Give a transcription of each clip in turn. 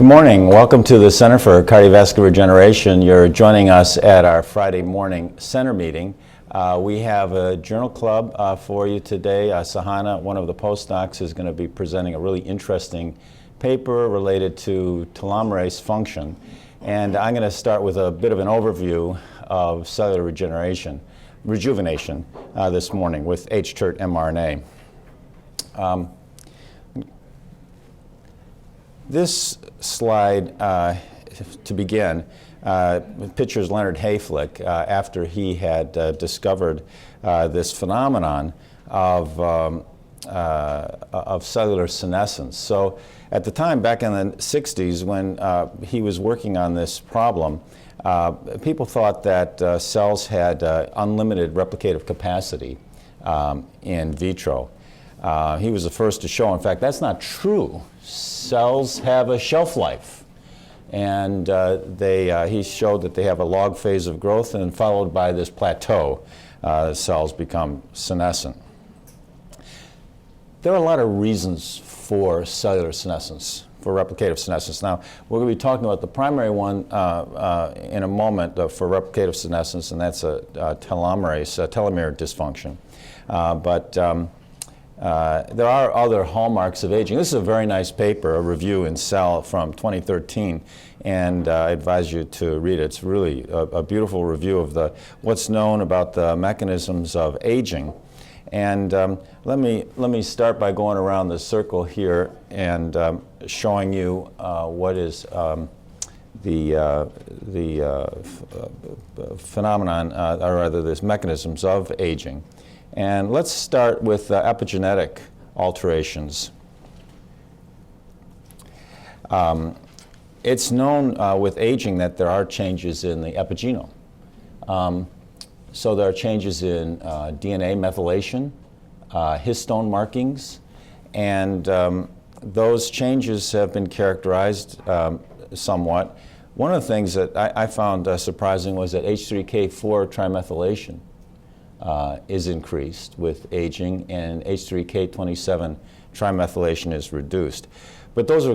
Good morning. Welcome to the Center for Cardiovascular Regeneration. You're joining us at our Friday morning center meeting. We have a journal club for you today. Sahana, one of the postdocs, is going to be presenting a really interesting paper related to telomerase function. And I'm going to start with a bit of an overview of cellular rejuvenation this morning with hTERT mRNA. This slide, to begin, pictures Leonard Hayflick after he had discovered this phenomenon of cellular senescence. So at the time, back in the 60s, when he was working on this problem, people thought that cells had unlimited replicative capacity in vitro. He was the first to show, in fact, that's not true. Cells have a shelf life. And he showed that they have a log phase of growth, and followed by this plateau, cells become senescent. There are a lot of reasons for cellular senescence, for replicative senescence. Now, we're going to be talking about the primary one in a moment for replicative senescence, and that's a telomere dysfunction. There are other hallmarks of aging. This is a very nice paper, a review in Cell from 2013, and I advise you to read it. It's really a beautiful review of what's known about the mechanisms of aging. And let me start by going around the circle here and showing you what is the phenomenon, or rather, this mechanisms of aging. And let's start with epigenetic alterations. It's known with aging that there are changes in the epigenome. So there are changes in DNA methylation, histone markings, and those changes have been characterized somewhat. One of the things that I found surprising was that H3K4 trimethylation is increased with aging, and H3K27 trimethylation is reduced. But those are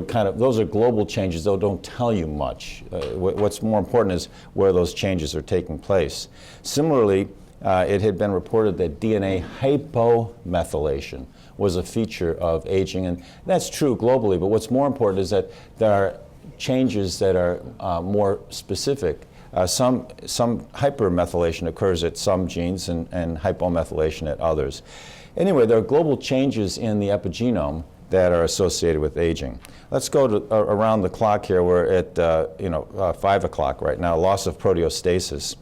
global changes, though don't tell you much. What's more important is where those changes are taking place. Similarly, it had been reported that DNA hypomethylation was a feaper of aging, and that's true globally, but what's more important is that there are changes that are more specific. Some hypermethylation occurs at some genes and hypomethylation at others. Anyway, there are global changes in the epigenome that are associated with aging. Let's go to around the clock here. We're at 5 o'clock right now, loss of proteostasis.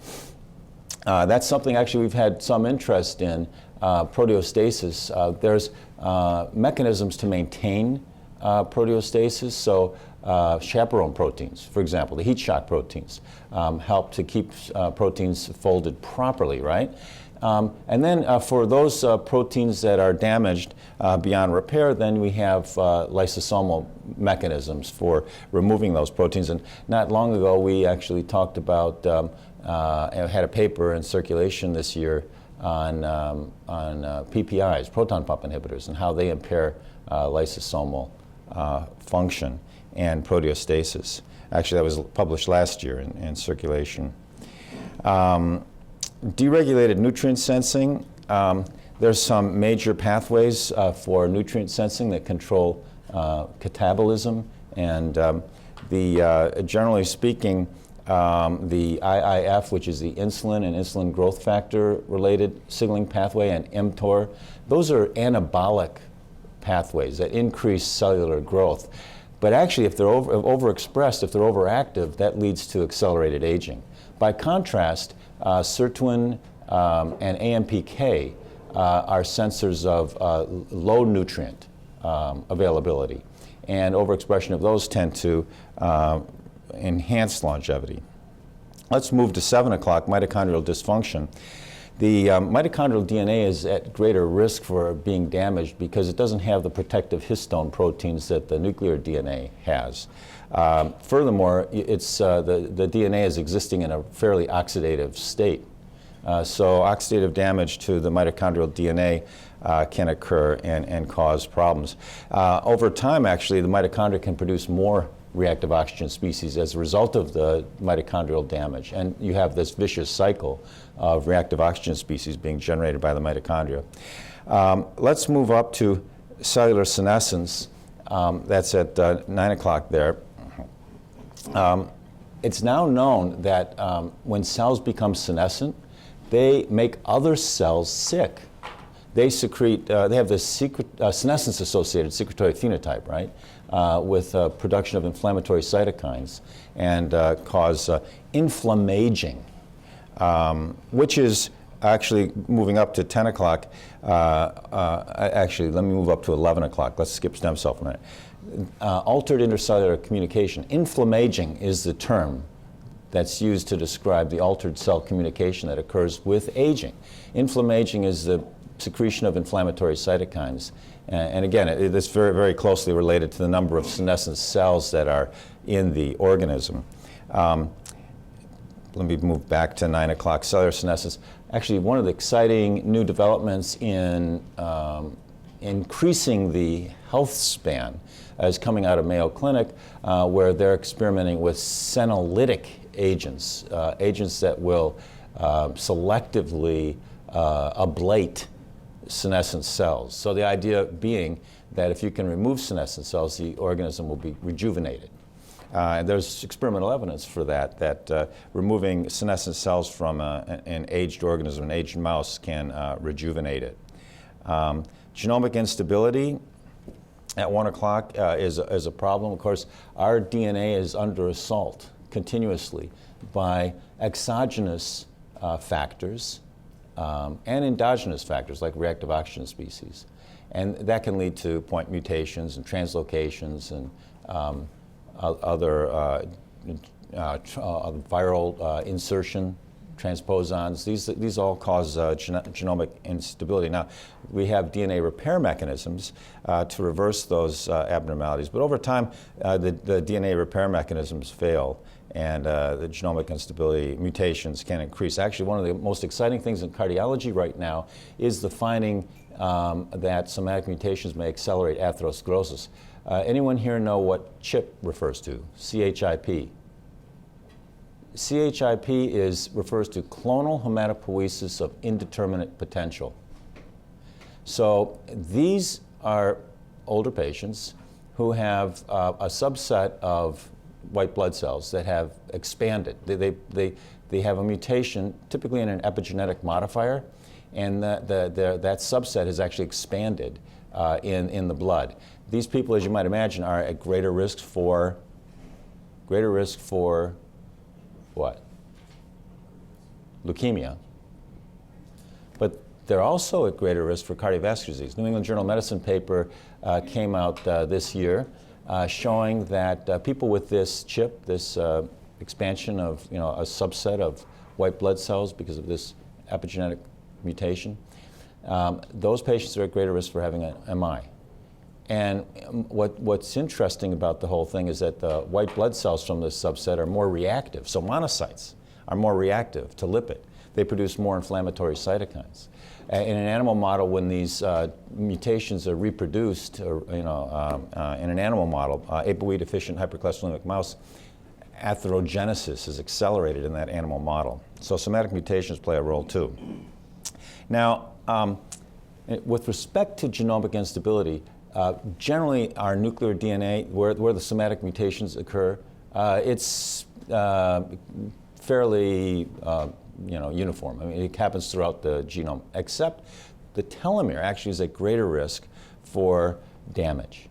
That's something actually we've had some interest in, proteostasis. There's mechanisms to maintain proteostasis. So chaperone proteins, for example, the heat shock proteins, help to keep proteins folded properly, right? And then for those proteins that are damaged beyond repair, then we have lysosomal mechanisms for removing those proteins. And not long ago, we actually talked about, had a paper in Circulation this year on PPIs, proton pump inhibitors, and how they impair lysosomal function and proteostasis. Actually, that was published last year in Circulation. Deregulated nutrient sensing. There's some major pathways for nutrient sensing that control catabolism, and generally speaking, the IIF, which is the insulin and insulin growth factor related signaling pathway, and mTOR, those are anabolic pathways that increase cellular growth. But actually, if they're overexpressed, if they're overactive, that leads to accelerated aging. By contrast, sirtuin and AMPK are sensors of low nutrient availability, and overexpression of those tend to enhance longevity. Let's move to 7 o'clock, mitochondrial dysfunction. The mitochondrial DNA is at greater risk for being damaged because it doesn't have the protective histone proteins that the nuclear DNA has. Furthermore, it's, the DNA is existing in a fairly oxidative state. So oxidative damage to the mitochondrial DNA can occur and cause problems. Over time, actually, the mitochondria can produce more reactive oxygen species as a result of the mitochondrial damage. And you have this vicious cycle of reactive oxygen species being generated by the mitochondria. Let's move up to cellular senescence. That's at 9 o'clock there. It's now known that when cells become senescent, they make other cells sick. They secrete, they have this senescence-associated secretory phenotype, right, with production of inflammatory cytokines and cause inflammaging, which is actually moving up to 10 o'clock. Actually, let me move up to 11 o'clock. Let's skip stem cell for a minute. Altered intercellular communication. Inflammaging is the term that's used to describe the altered cell communication that occurs with aging. Inflammaging is the secretion of inflammatory cytokines. And again, it's very, very closely related to the number of senescent cells that are in the organism. Let me move back to 9 o'clock, cellular senescence. Actually, one of the exciting new developments in increasing the health span is coming out of Mayo Clinic, where they're experimenting with senolytic agents, agents that will selectively ablate senescent cells. So the idea being that if you can remove senescent cells, the organism will be rejuvenated. And there's experimental evidence for that removing senescent cells from an aged organism, an aged mouse, can rejuvenate it. Genomic instability at 1 o'clock is a problem. Of course, our DNA is under assault continuously by exogenous factors and endogenous factors like reactive oxygen species. And that can lead to point mutations and translocations and other viral insertion, transposons. These all cause genomic instability. Now, we have DNA repair mechanisms to reverse those abnormalities, but over time, the DNA repair mechanisms fail, and the genomic instability mutations can increase. Actually, one of the most exciting things in cardiology right now is the finding that somatic mutations may accelerate atherosclerosis. Anyone here know what CHIP refers to? CHIP. CHIP refers to clonal hematopoiesis of indeterminate potential. So these are older patients who have a subset of white blood cells that have expanded. They have a mutation, typically in an epigenetic modifier, and that subset has actually expanded in the blood. These people, as you might imagine, are at greater risk for what? Leukemia. But they're also at greater risk for cardiovascular disease. New England Journal of Medicine paper came out this year showing that people with this CHIP, this expansion of a subset of white blood cells because of this epigenetic mutation, those patients are at greater risk for having an MI. And what's interesting about the whole thing is that the white blood cells from this subset are more reactive. So monocytes are more reactive to lipid. They produce more inflammatory cytokines. In an animal model, when these mutations are reproduced, or, in an animal model, ApoE deficient hypercholesterolemic mouse, atherogenesis is accelerated in that animal model. So somatic mutations play a role too. Now, with respect to genomic instability, generally our nuclear DNA, where the somatic mutations occur, it's fairly uniform. I mean, it happens throughout the genome, except the telomere actually is at greater risk for damage.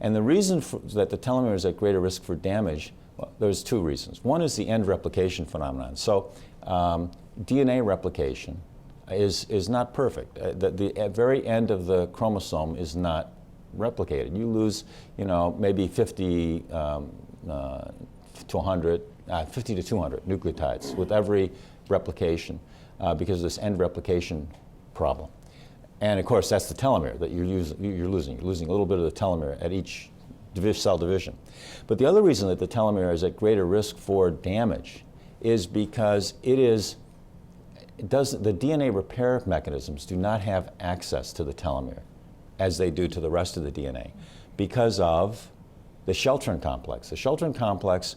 And the reason that the telomere is at greater risk for damage, well, there's two reasons. One is the end replication phenomenon. So DNA replication is not perfect. The very end of the chromosome is not replicated. You lose, maybe 50 to 200 nucleotides with every replication because of this end replication problem. And of course, that's the telomere that you're losing. You're losing a little bit of the telomere at each cell division. But the other reason that the telomere is at greater risk for damage is because the DNA repair mechanisms do not have access to the telomere as they do to the rest of the DNA because of the sheltering complex. The sheltering complex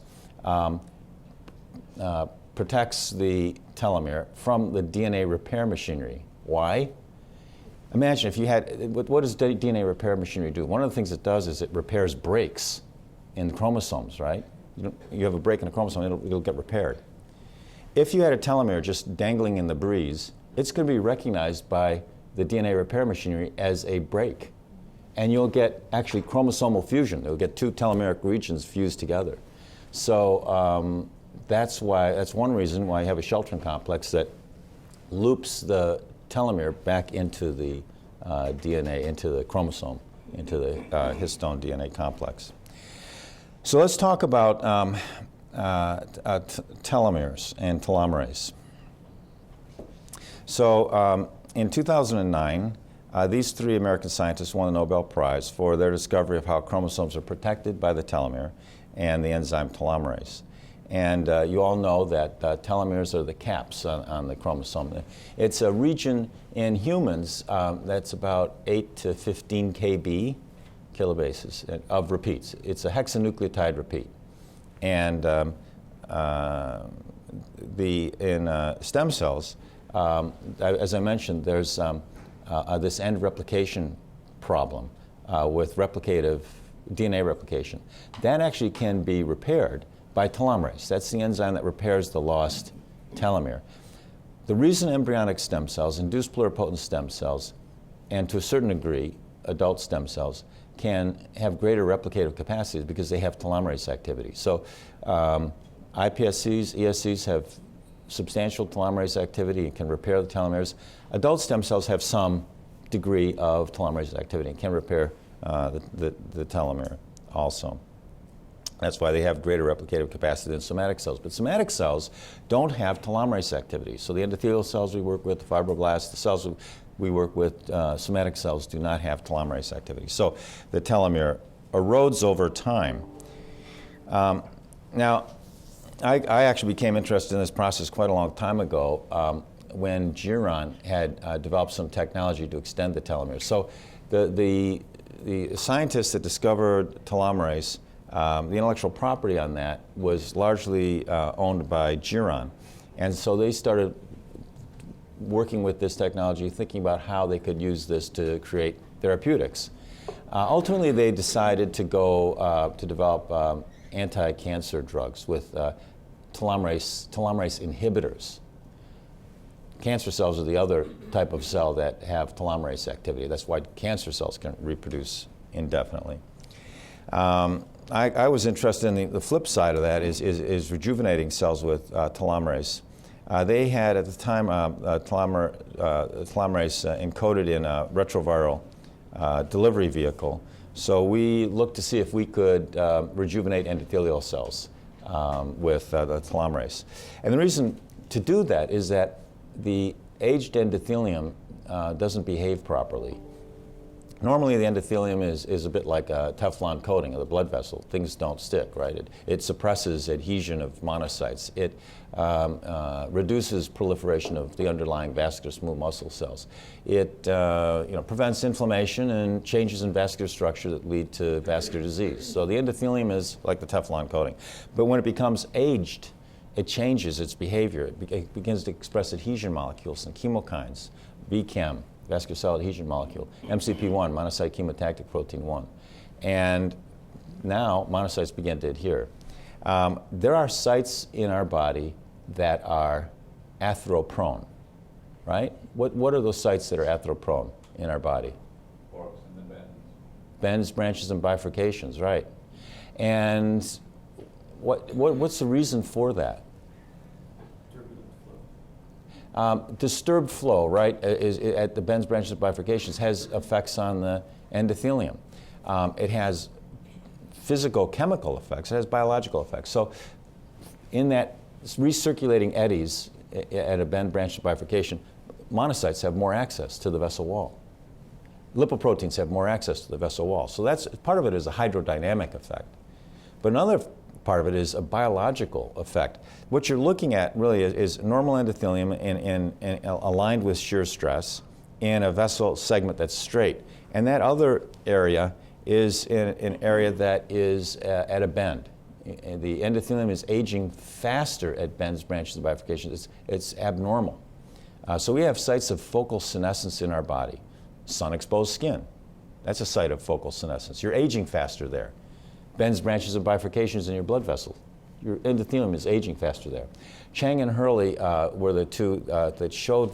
protects the telomere from the DNA repair machinery. Why? Imagine if you had, what does DNA repair machinery do? One of the things it does is it repairs breaks in chromosomes, right? You have a break in a chromosome, it'll get repaired. If you had a telomere just dangling in the breeze, it's going to be recognized by the DNA repair machinery as a break. And you'll get actually chromosomal fusion. You'll get two telomeric regions fused together. So that's one reason why you have a sheltering complex that loops the telomere back into the DNA, into the chromosome, into the histone DNA complex. So let's talk about telomeres and telomerase. So in 2009, these three American scientists won the Nobel Prize for their discovery of how chromosomes are protected by the telomere and the enzyme telomerase. And you all know that telomeres are the caps on the chromosome. It's a region in humans that's about 8 to 15 kilobases of repeats. It's a hexanucleotide repeat. And in stem cells, as I mentioned, there's this end replication problem with replicative DNA replication. That actually can be repaired by telomerase. That's the enzyme that repairs the lost telomere. The reason embryonic stem cells, induced pluripotent stem cells, and to a certain degree adult stem cells can have greater replicative capacities because they have telomerase activity. So iPSCs, ESCs have substantial telomerase activity and can repair the telomeres. Adult stem cells have some degree of telomerase activity and can repair the telomere also. That's why they have greater replicative capacity than somatic cells. But somatic cells don't have telomerase activity. So the endothelial cells we work with, the fibroblasts, the cells we work with, somatic cells do not have telomerase activity. So the telomere erodes over time. Now, I actually became interested in this process quite a long time ago when Geron had developed some technology to extend the telomeres. So the scientists that discovered telomerase, the intellectual property on that was largely owned by Geron. And so they started working with this technology, thinking about how they could use this to create therapeutics. Ultimately, they decided to go to develop anti-cancer drugs with telomerase inhibitors. Cancer cells are the other type of cell that have telomerase activity. That's why cancer cells can reproduce indefinitely. I was interested in the flip side of that is rejuvenating cells with telomerase. They had at the time telomerase encoded in a retroviral delivery vehicle. So we looked to see if we could rejuvenate endothelial cells with the telomerase. And the reason to do that is that the aged endothelium doesn't behave properly. Normally the endothelium is a bit like a Teflon coating of the blood vessel. Things don't stick, right? It suppresses adhesion of monocytes. It reduces proliferation of the underlying vascular smooth muscle cells. It prevents inflammation and changes in vascular structure that lead to vascular disease. So the endothelium is like the Teflon coating. But when it becomes aged, it changes its behavior. It begins to express adhesion molecules and chemokines, VChem, vascular cell adhesion molecule, MCP1, monocyte chemotactic protein 1. And now monocytes begin to adhere. There are sites in our body that are atheroprone, right? What are those sites that are atheroprone in our body? Forks and the bends. Bends, branches, and bifurcations, right. And what's the reason for that? Disturbed flow, right, at the bends, branches, and bifurcations has effects on the endothelium. It has physical, chemical effects. It has biological effects. So in that recirculating eddies at a bend, branch, and bifurcation, monocytes have more access to the vessel wall. Lipoproteins have more access to the vessel wall. So that's part of it is a hydrodynamic effect. But another part of it is a biological effect. What you're looking at really is normal endothelium and aligned with shear stress in a vessel segment that's straight. And that other area is in an area that is at a bend. The endothelium is aging faster at bends, branches, and bifurcations. It's abnormal. So we have sites of focal senescence in our body. Sun-exposed skin, that's a site of focal senescence. You're aging faster there. Bends, branches, and bifurcations in your blood vessel. Your endothelium is aging faster there. Chang and Hurley were the two that showed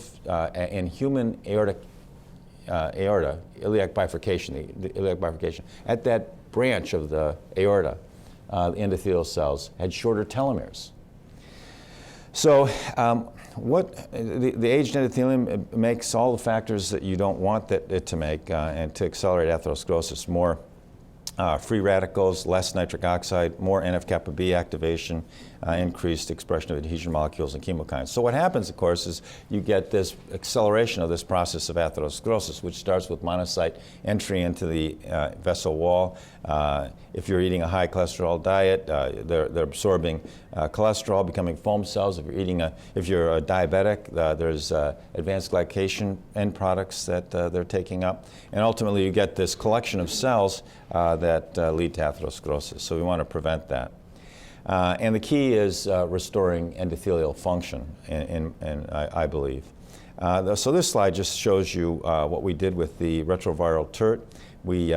in human iliac bifurcation, the iliac bifurcation, at that branch of the aorta, the endothelial cells had shorter telomeres. So what the aged endothelium makes all the factors that you don't want it to make and to accelerate atherosclerosis: more free radicals, less nitric oxide, more NF-kappa B activation, increased expression of adhesion molecules and chemokines. So what happens, of course, is you get this acceleration of this process of atherosclerosis, which starts with monocyte entry into the vessel wall. If you're eating a high cholesterol diet, they're absorbing cholesterol, becoming foam cells. If you're a diabetic, there's advanced glycation end products that they're taking up. And ultimately, you get this collection of cells that lead to atherosclerosis. So we want to prevent that. And the key is restoring endothelial function, I believe. So this slide just shows you what we did with the retroviral TERT. We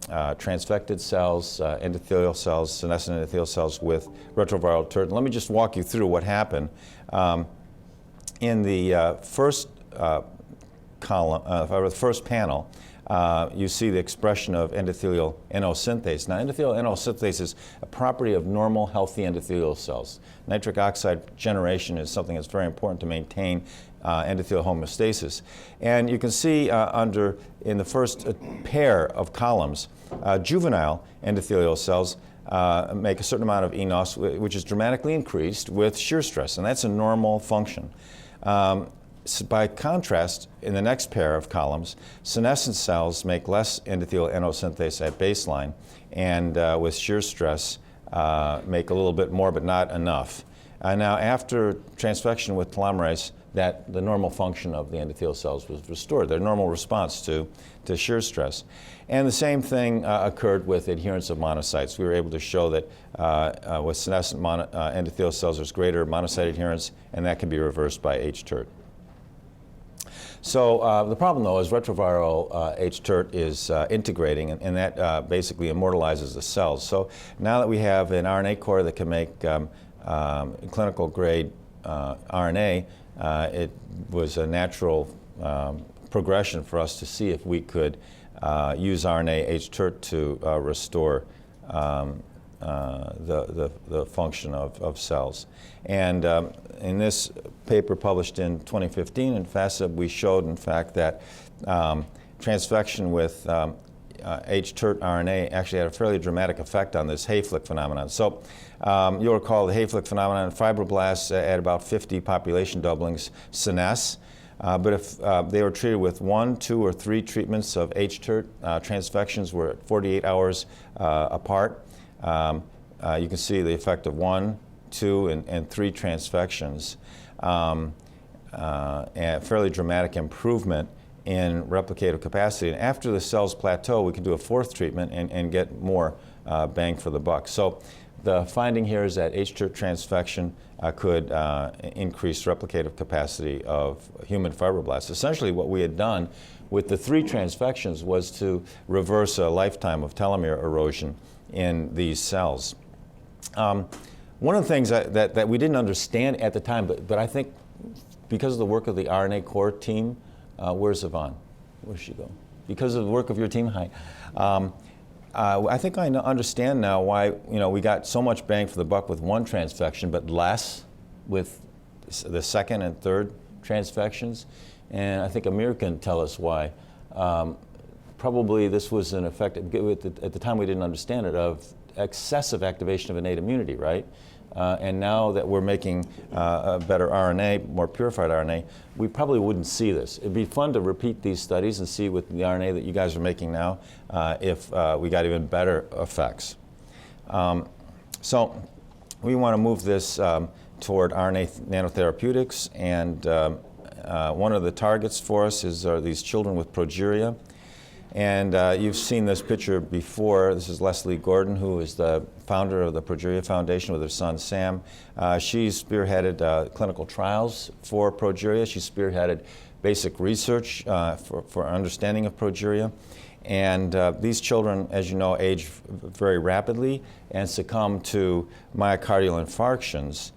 transfected cells, endothelial cells, senescent endothelial cells with retroviral TERT. And let me just walk you through what happened. In the first column, or the first panel, you see the expression of endothelial NO synthase. Now, endothelial NO synthase is a property of normal, healthy endothelial cells. Nitric oxide generation is something that's very important to maintain endothelial homeostasis. And you can see in the first pair of columns, juvenile endothelial cells make a certain amount of eNOS, which is dramatically increased with shear stress, and that's a normal function. By contrast, in the next pair of columns, senescent cells make less endothelial NO synthase at baseline, and with shear stress make a little bit more, but not enough. Now, after transfection with telomerase, the normal function of the endothelial cells was restored, their normal response to shear stress. And the same thing occurred with adherence of monocytes. We were able to show that with senescent endothelial cells, there's greater monocyte adherence, and that can be reversed by hTERT. So the problem, though, is retroviral hTERT is integrating, and that basically immortalizes the cells. So now that we have an RNA core that can make clinical grade RNA, it was a natural progression for us to see if we could use RNA hTERT to restore the function of cells. And in this paper published in 2015 in FASEB, we showed, in fact, that transfection with hTERT RNA actually had a fairly dramatic effect on this Hayflick phenomenon. So you'll recall the Hayflick phenomenon: fibroblasts at about 50 population doublings senesce. But if they were treated with 1, 2, or 3 treatments of hTERT, transfections were at 48 hours apart. You can see the effect of 1, 2, and 3 transfections, and a fairly dramatic improvement in replicative capacity. And after the cells plateau, we can do a 4th treatment and get more bang for the buck. So the finding here is that hTERT transfection could increase replicative capacity of human fibroblasts. Essentially, what we had done with the 3 transfections was to reverse a lifetime of telomere erosion in these cells. One of the things that we didn't understand at the time, but I think because of the work of the RNA core team, where's Yvonne? Where'd she go? Because of the work of your team, hi. I think I understand now why we got so much bang for the buck with 1 transfection, but less with the 2nd and 3rd transfections. And I think Amir can tell us why. Probably this was an effect, at the time we didn't understand it, of excessive activation of innate immunity, right? And now that we're making a better RNA, more purified RNA, we probably wouldn't see this. It'd be fun to repeat these studies and see with the RNA that you guys are making now if we got even better effects. So we want to move this toward RNA nanotherapeutics, and one of the targets for us are these children with progeria. And you've seen this picture before. This is Leslie Gordon, who is the founder of the Progeria Foundation with her son Sam. She spearheaded clinical trials for progeria. She spearheaded basic research for understanding of progeria. And these children, as you know, age very rapidly and succumb to myocardial infarctions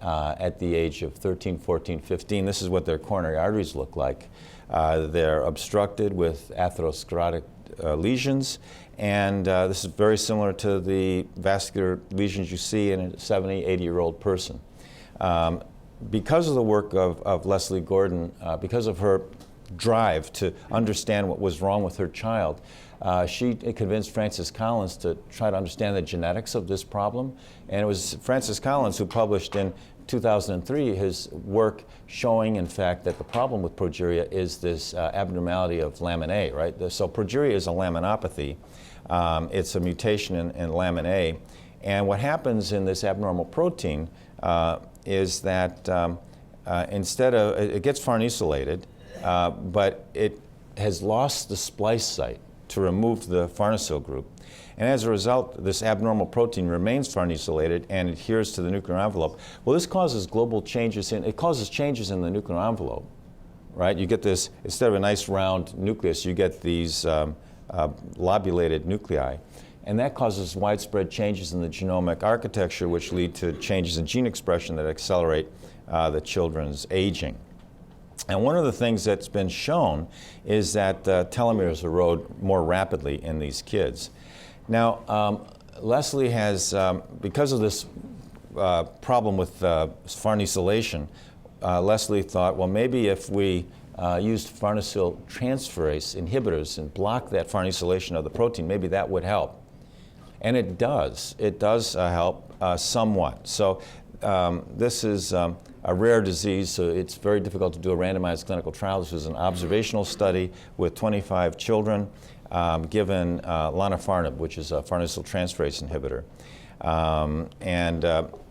at the age of 13, 14, 15. This is what their coronary arteries look like. They're obstructed with atherosclerotic lesions, and this is very similar to the vascular lesions you see in a 70, 80-year-old person. Because of the work of Leslie Gordon, because of her drive to understand what was wrong with her child, she convinced Francis Collins to try to understand the genetics of this problem. And it was Francis Collins who published in 2003 his work showing, in fact, that the problem with progeria is this abnormality of lamin A, right? So progeria is a laminopathy. It's a mutation in lamin A. And what happens in this abnormal protein is that instead of, it gets farnesylated, but it has lost the splice site to remove the farnesyl group. And as a result, this abnormal protein remains farnesylated and adheres to the nuclear envelope. Well, this causes global changes it causes changes in the nuclear envelope, right? You get this, instead of a nice round nucleus, you get these lobulated nuclei. And that causes widespread changes in the genomic architecture, which lead to changes in gene expression that accelerate the children's aging. And one of the things that's been shown is that telomeres erode more rapidly in these kids. Now, Leslie has, because of this problem with farnesylation, Leslie thought, well, maybe if we used farnesyl transferase inhibitors and block that farnesylation of the protein, maybe that would help. And it does. It does help somewhat. So this is a rare disease, so it's very difficult to do a randomized clinical trial. This was an observational study with 25 children given lanafarnib, which is a farnesyl transferase inhibitor.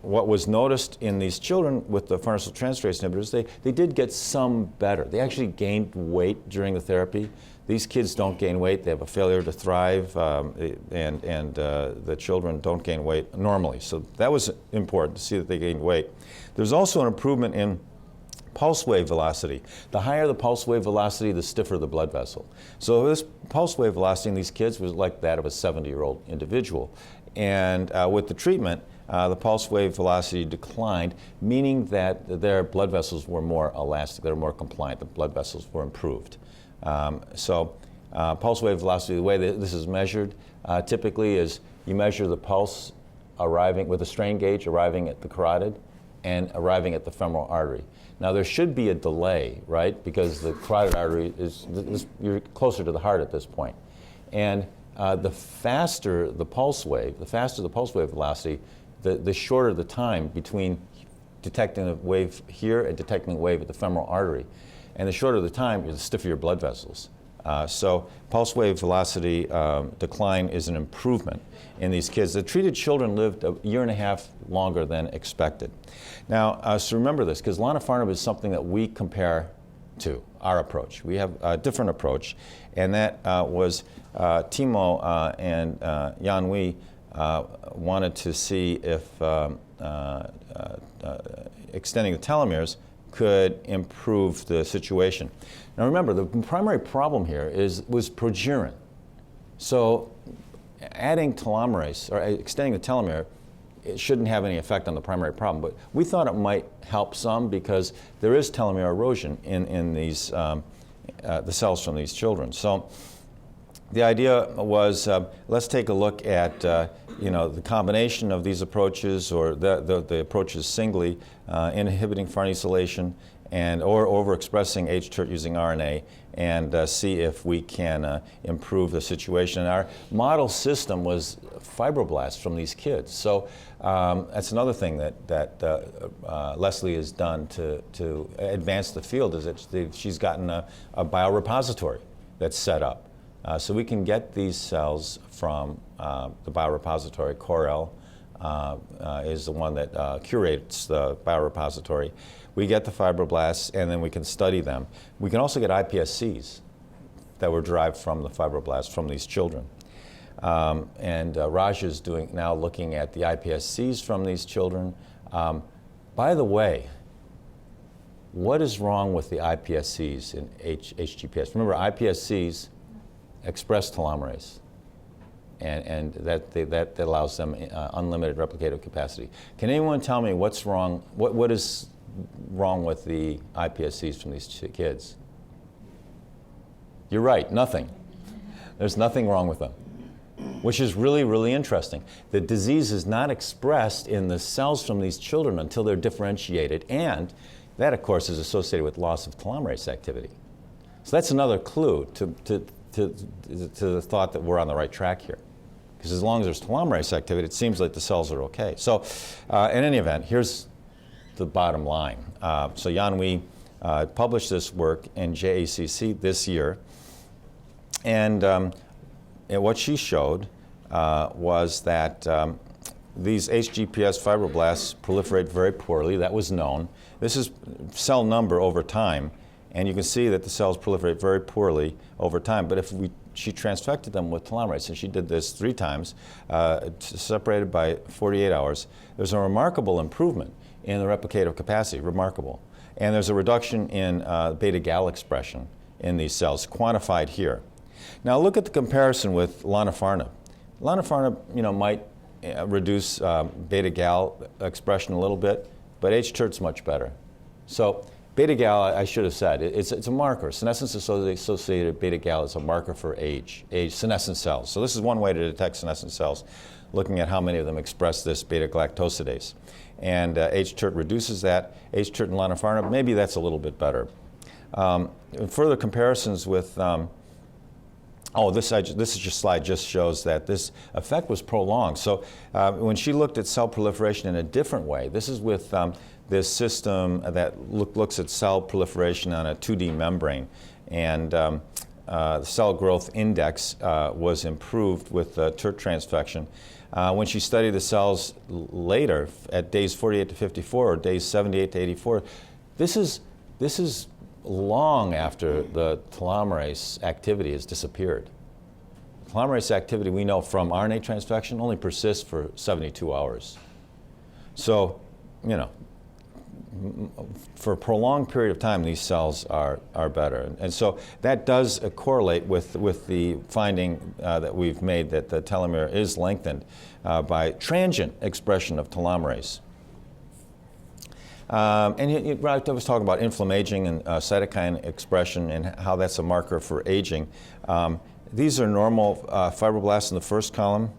What was noticed in these children with the farnesyl transferase inhibitors, they did get some better. They actually gained weight during the therapy. These kids don't gain weight. They have a failure to thrive, and the children don't gain weight normally. So that was important to see that they gained weight. There's also an improvement in pulse wave velocity. The higher the pulse wave velocity, the stiffer the blood vessel. So this pulse wave velocity in these kids was like that of a 70-year-old individual. And with the treatment, the pulse wave velocity declined, meaning that their blood vessels were more elastic, they were more compliant, the blood vessels were improved. Pulse wave velocity, the way that this is measured typically is you measure the pulse arriving with a strain gauge arriving at the carotid and arriving at the femoral artery. Now there should be a delay, right? Because the carotid artery you're closer to the heart at this point. And the faster the pulse wave velocity, the shorter the time between detecting a wave here and detecting a wave at the femoral artery. And the shorter the time, the stiffer your blood vessels. So pulse wave velocity decline is an improvement in these kids. The treated children lived a year and a half longer than expected. Now, so remember this, because lanafarnib is something that we compare to, our approach. We have a different approach, and that was Timo and Yan Wei wanted to see if extending the telomeres could improve the situation. Now remember, the primary problem here was progerin. So adding telomerase, or extending the telomere, it shouldn't have any effect on the primary problem, but we thought it might help some because there is telomere erosion in these, the cells from these children. So the idea was, let's take a look at the combination of these approaches, or the approaches singly, inhibiting farnesylation or overexpressing hTERT using RNA, and see if we can improve the situation. And our model system was fibroblasts from these kids. So that's another thing that Leslie has done to advance the field, is that she's gotten a biorepository that's set up. So we can get these cells from the biorepository. Corel is the one that curates the biorepository. We get the fibroblasts, and then we can study them. We can also get iPSCs that were derived from the fibroblasts from these children. Raj is now looking at the iPSCs from these children. By the way, what is wrong with the iPSCs in HGPS? Remember, iPSCs express telomerase, and that allows them unlimited replicative capacity. Can anyone tell me what's wrong? What is wrong with the iPSCs from these kids? You're right, nothing. There's nothing wrong with them, which is really, really interesting. The disease is not expressed in the cells from these children until they're differentiated, and that, of course, is associated with loss of telomerase activity. So that's another clue to the thought that we're on the right track here. Because as long as there's telomerase activity, it seems like the cells are okay. So in any event, here's the bottom line. So Yan Wei published this work in JACC this year. And what she showed was that these HGPS fibroblasts proliferate very poorly. That was known. This is cell number over time, and you can see that the cells proliferate very poorly over time. But if she transfected them with telomerase, and she did this 3 times, separated by 48 hours, there's a remarkable improvement in the replicative capacity, remarkable. And there's a reduction in beta-gal expression in these cells, quantified here. Now look at the comparison with lonafarnib. Lonafarnib, might reduce beta-gal expression a little bit, but hTERT's much better. So beta-gal, I should have said, it's a marker. Senescence-associated beta-gal is a marker for age senescent cells. So this is one way to detect senescent cells, looking at how many of them express this beta-galactosidase. And hTERT reduces that. hTERT and lonafarnib, maybe that's a little bit better. Further comparisons with this just slide just shows that this effect was prolonged. So when she looked at cell proliferation in a different way, this is with this system that looks at cell proliferation on a 2D membrane. And the cell growth index was improved with TERT transfection. When she studied the cells later, at days 48 to 54 or days 78 to 84, this is long after the telomerase activity has disappeared. Telomerase activity, we know from RNA transfection, only persists for 72 hours. So, for a prolonged period of time, these cells are better. And so that does correlate with the finding that we've made that the telomere is lengthened by transient expression of telomerase. I was talking about inflammaging and cytokine expression and how that's a marker for aging. These are normal fibroblasts in the first column.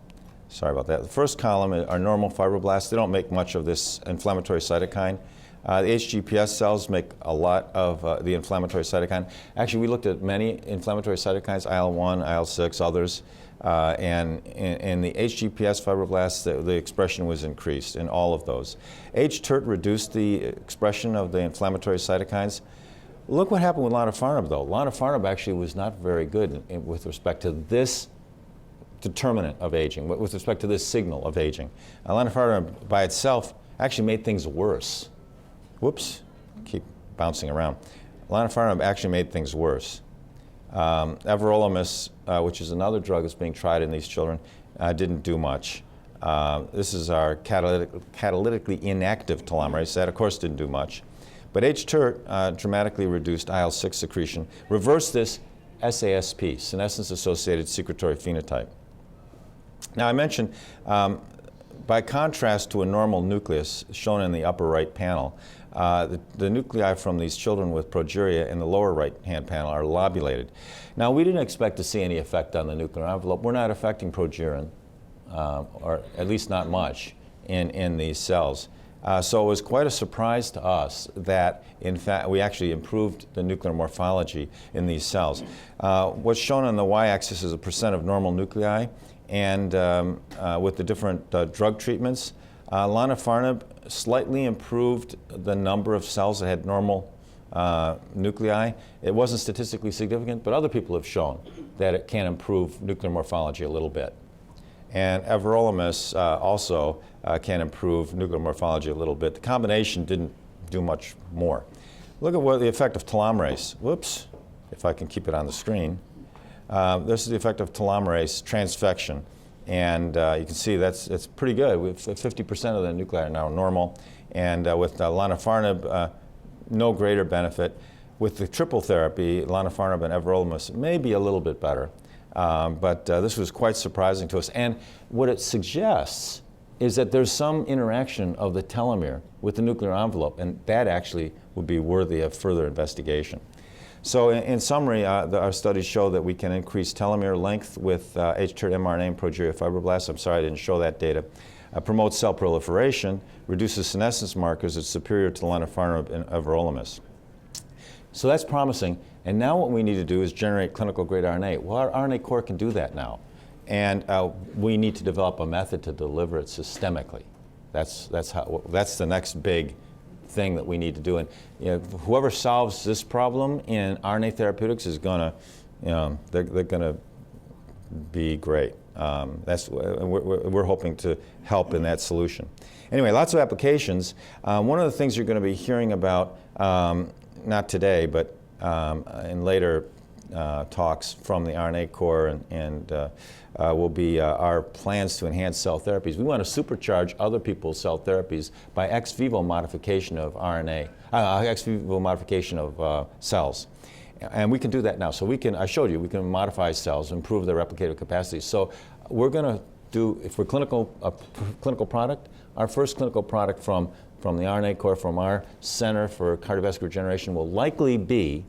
Sorry about that. The first column are normal fibroblasts. They don't make much of this inflammatory cytokine. The HGPS cells make a lot of the inflammatory cytokine. Actually, we looked at many inflammatory cytokines, IL-1, IL-6, others. And in the HGPS fibroblasts, the expression was increased in all of those. hTERT reduced the expression of the inflammatory cytokines. Look what happened with lonafarnib, though. Lonafarnib actually was not very good with respect to this determinant of aging, with respect to this signal of aging. Lonafarnib by itself actually made things worse. Whoops, keep bouncing around. Lonafarnib actually made things worse. Everolimus, which is another drug that's being tried in these children, didn't do much. This is our catalytically inactive telomerase. That, of course, didn't do much. But hTERT dramatically reduced IL-6 secretion, reversed this SASP, senescence-associated secretory phenotype. Now, I mentioned, by contrast to a normal nucleus shown in the upper right panel, the nuclei from these children with progeria in the lower right-hand panel are lobulated. Now, we didn't expect to see any effect on the nuclear envelope. We're not affecting progerin, or at least not much, in these cells. So it was quite a surprise to us that, in fact, we actually improved the nuclear morphology in these cells. What's shown on the y-axis is a percent of normal nuclei, and with the different drug treatments, lonafarnib slightly improved the number of cells that had normal nuclei. It wasn't statistically significant, but other people have shown that it can improve nuclear morphology a little bit. And everolimus also can improve nuclear morphology a little bit. The combination didn't do much more. Look at what the effect of telomerase. Whoops, if I can keep it on the screen. This is the effect of telomerase transfection. And you can see it's pretty good. 50% of the nuclei are now normal. And with lanafarnib, no greater benefit. With the triple therapy, lanafarnib and everolimus, maybe a little bit better. But this was quite surprising to us. And what it suggests is that there's some interaction of the telomere with the nuclear envelope, and that actually would be worthy of further investigation. So in summary, our studies show that we can increase telomere length with hTERT mRNA and Progeria fibroblasts. I'm sorry I didn't show that data. Promotes cell proliferation, reduces senescence markers. It's superior to lanafarnib and everolimus. So that's promising. And now what we need to do is generate clinical grade RNA. Well, our RNA core can do that now. And we need to develop a method to deliver it systemically. That's the next big thing that we need to do. And whoever solves this problem in RNA therapeutics is gonna, they're gonna be great. We're hoping to help in that solution. Anyway, lots of applications. One of the things you're going to be hearing about, not today, but in later talks from the RNA core and will be our plans to enhance cell therapies. We want to supercharge other people's cell therapies by ex vivo modification of RNA, ex vivo modification of cells. And we can do that now. So we can, I showed you, we can modify cells, improve their replicative capacity. So we're going to do, for clinical product, our first clinical product from the RNA core, from our Center for Cardiovascular Regeneration, will likely be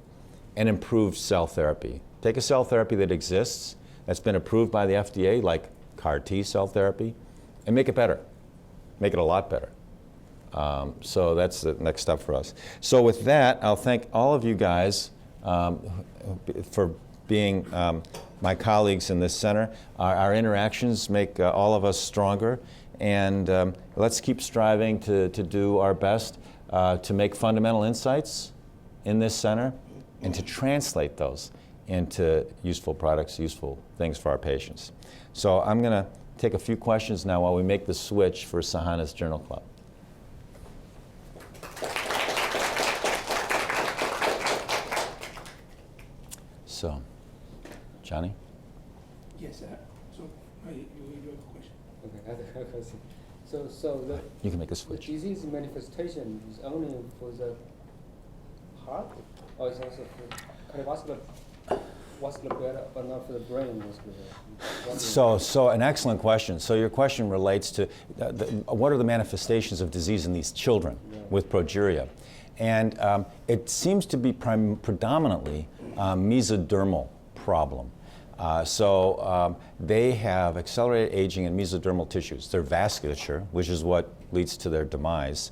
an improved cell therapy. Take a cell therapy that exists, that's been approved by the FDA, like CAR T cell therapy, and make it better. Make it a lot better. So that's the next step for us. So with that, I'll thank all of you guys for being my colleagues in this center. Our interactions make all of us stronger, and let's keep striving to do our best to make fundamental insights in this center and to translate those into useful products, useful things for our patients. So I'm going to take a few questions now while we make the switch for Sahana's Journal Club. So, Johnny? Yes, so you have a question. Okay, I have a question. So You can make a the switch. disease manifestation is only for the heart, or is also for cardiovascular vascular, but not for the brain vascular? So an excellent question. So your question relates to what are the manifestations of disease in these children with progeria? And it seems to be predominantly mesodermal problem. They have accelerated aging in mesodermal tissues. Their vasculature, which is what leads to their demise,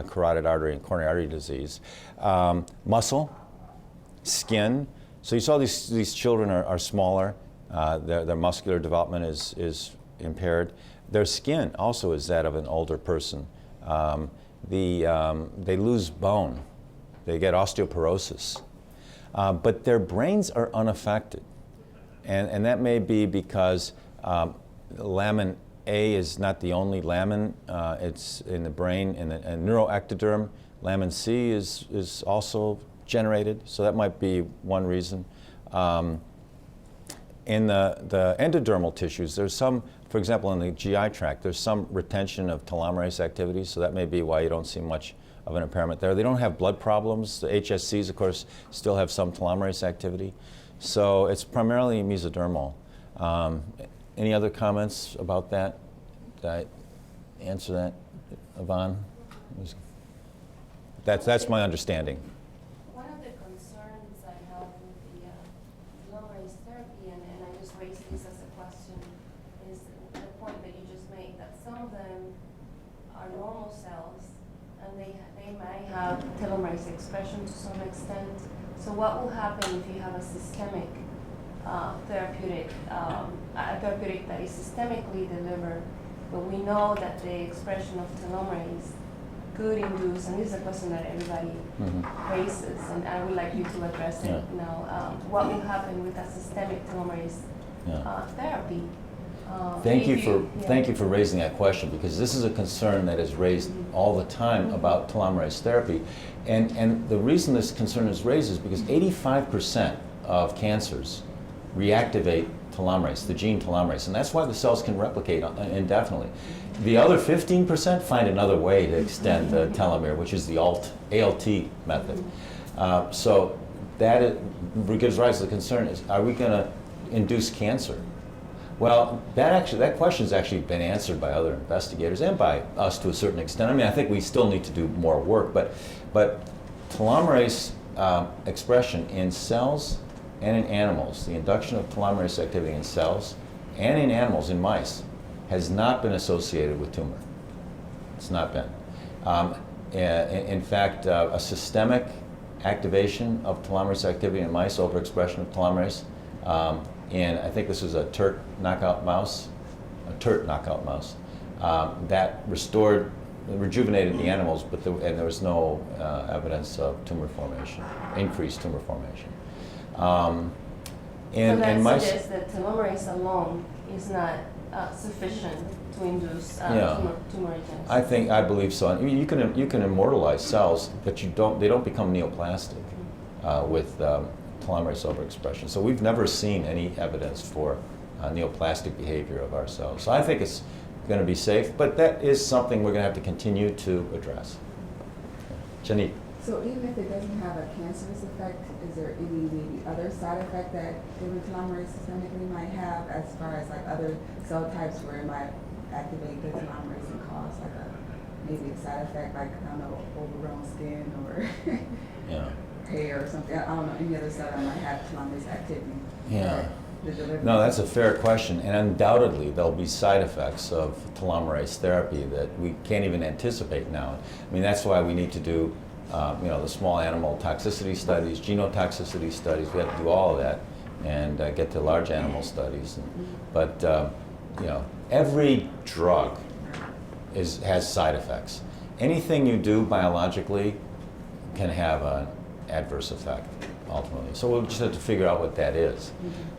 carotid artery and coronary artery disease, muscle, skin. So you saw these children are smaller. Their muscular development is impaired. Their skin also is that of an older person. They lose bone. They get osteoporosis. But their brains are unaffected. And that may be because lamin A is not the only lamin. It's in the brain, and neuroectoderm. Lamin C is also generated, so that might be one reason. In the endodermal tissues, there's some, for example, in the GI tract, there's some retention of telomerase activity, so that may be why you don't see much of an impairment there. They don't have blood problems. The HSCs, of course, still have some telomerase activity. So it's primarily mesodermal. Any other comments about that? Did I answer that, Yvonne? That's my understanding. One of the concerns I have with the telomerase therapy, and I just raised this as a question, is the point that you just made, that some of them are normal cells, and they might have telomerase expression to some extent. So what will happen if you have a systemic therapeutic, a therapeutic that is systemically delivered, but we know that the expression of telomerase could induce, and this is a question that everybody raises, and I would like you to address it now. What will happen with a systemic telomerase therapy? Thank you for raising that question, because this is a concern that is raised all the time about telomerase therapy, and the reason this concern is raised is because 85% of cancers reactivate telomerase, the gene telomerase, and that's why the cells can replicate indefinitely. The other 15% find another way to extend the telomere, which is the ALT method. So that gives rise to the concern: is are we going to induce cancer? Well, that question's actually been answered by other investigators and by us to a certain extent. I mean, I think we still need to do more work, but telomerase expression in cells and in animals, the induction of telomerase activity in cells and in animals, in mice, has not been associated with tumor. It's not been. In fact, a systemic activation of telomerase activity in mice, overexpression of telomerase, and I think this was a TERT knockout mouse, that rejuvenated the animals, and there was no evidence of tumor formation, increased tumor formation. So that mice, suggests that telomerase alone is not sufficient to induce tumorigenesis. I believe so. And you can immortalize cells, but they don't become neoplastic with telomerase overexpression. So we've never seen any evidence for neoplastic behavior of our cells. So I think it's going to be safe, but that is something we're going to have to continue to address. Janique. So even if it doesn't have a cancerous effect, is there any maybe other side effect that giving telomerase systemically might have, as far as like other cell types where it might activate the telomerase and cause like maybe a side effect, like, I don't know, overgrown skin or Yeah. hair or something? I don't know, any other cell that might have telomerase activity. Yeah. The delivery. No, that's a fair question, and undoubtedly there'll be side effects of telomerase therapy that we can't even anticipate now. I mean, that's why we need to do the small animal toxicity studies, genotoxicity studies. We have to do all of that and get to large animal studies. But every drug has side effects. Anything you do biologically can have an adverse effect ultimately. So we'll just have to figure out what that is.